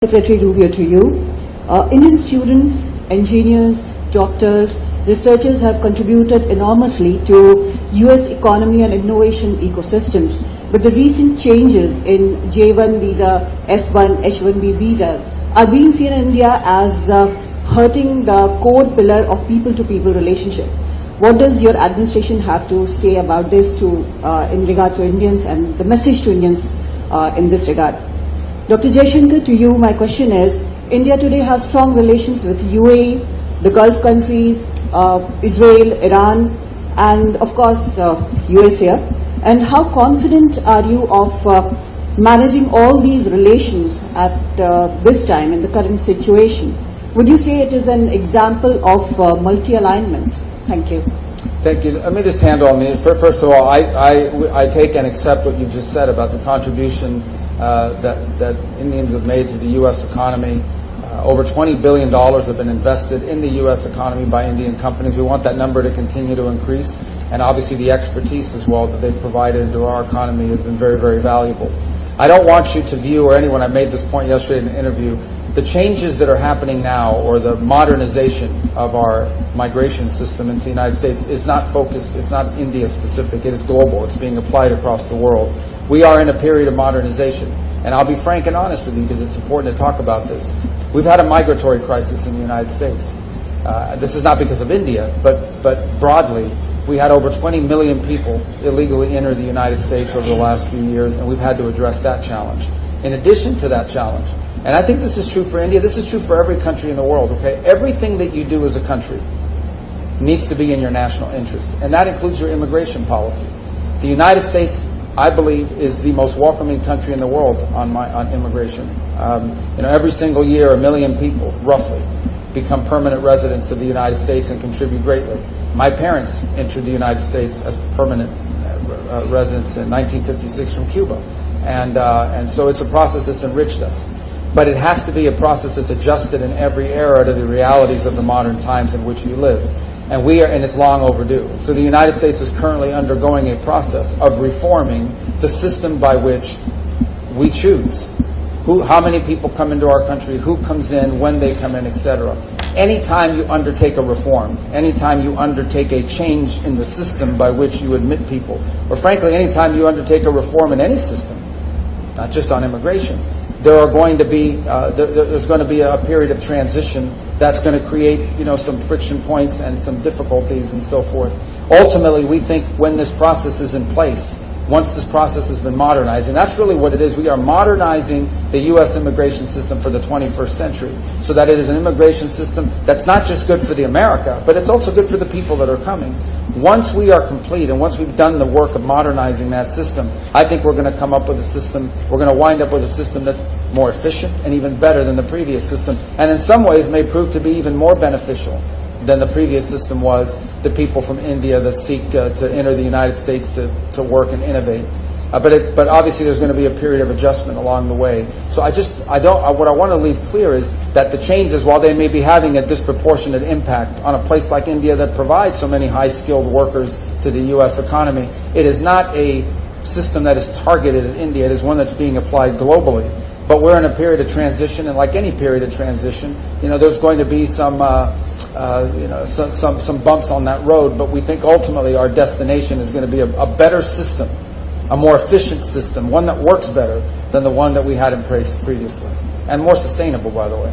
Secretary Rubio to you. Indian students, engineers, doctors, researchers have contributed enormously to US economy and innovation ecosystems. But the recent changes in J1 visa, F1, H1B visa are being seen in India as hurting the core pillar of people-to-people relationship. What does your administration have to say about this in regard to Indians and the message to Indians in this regard? Dr. Jaishankar, to you, my question is, India today has strong relations with UAE, the Gulf countries, Israel, Iran, and of course, US here. And how confident are you of managing all these relations at this time in the current situation? Would you say it is an example of multi-alignment? Thank you. Thank you. Let me just handle on the first of all, I take and accept what you've just said about the contribution that Indians have made to the U.S. economy. Over $20 billion have been invested in the U.S. economy by Indian companies. We want that number to continue to increase, and obviously the expertise as well that they've provided into our economy has been very, very valuable. I don't want you to view, or anyone, I made this point yesterday in an interview, the changes that are happening now, or the modernization of our migration system into the United States is not focused, it's not India specific, it is global, it's being applied across the world. We are in a period of modernization, and I'll be frank and honest with you because it's important to talk about this. We've had a migratory crisis in the United States. This is not because of India, but broadly, we had over 20 million people illegally enter the United States over the last few years, and we've had to address that challenge. In addition to that challenge, and I think this is true for India, this is true for every country in the world, okay? Everything that you do as a country needs to be in your national interest, and that includes your immigration policy. The United States, I believe, is the most welcoming country in the world on immigration. Every single year, 1 million people, roughly, become permanent residents of the United States and contribute greatly. My parents entered the United States as permanent residents in 1956 from Cuba, and so it's a process that's enriched us. But it has to be a process that's adjusted in every era to the realities of the modern times in which you live. And it's long overdue. So the United States is currently undergoing a process of reforming the system by which we choose how many people come into our country, who comes in, when they come in, etc. Anytime you undertake a reform, anytime you undertake a change in the system by which you admit people, or frankly, anytime you undertake a reform in any system, not just on immigration, there's going to be a period of transition that's going to create, some friction points and some difficulties and so forth. Ultimately, we think when this process is in place, once this process has been modernized, and that's really what it is, we are modernizing the U.S. immigration system for the 21st century so that it is an immigration system that's not just good for the America, but it's also good for the people that are coming. Once we are complete and once we've done the work of modernizing that system, I think we're going to come up with a system, we're going to wind up with a system that's more efficient and even better than the previous system, and in some ways may prove to be even more beneficial than the previous system was to people from India that seek to enter the United States to work and innovate. But obviously there's going to be a period of adjustment along the way. So what I want to leave clear is that the changes, while they may be having a disproportionate impact on a place like India that provides so many high-skilled workers to the U.S. economy, it is not a system that is targeted at India. It is one that's being applied globally. But we're in a period of transition, and like any period of transition, there's going to be some bumps on that road. But we think ultimately our destination is going to be a better system, a more efficient system, one that works better than the one that we had in place previously, and more sustainable, by the way.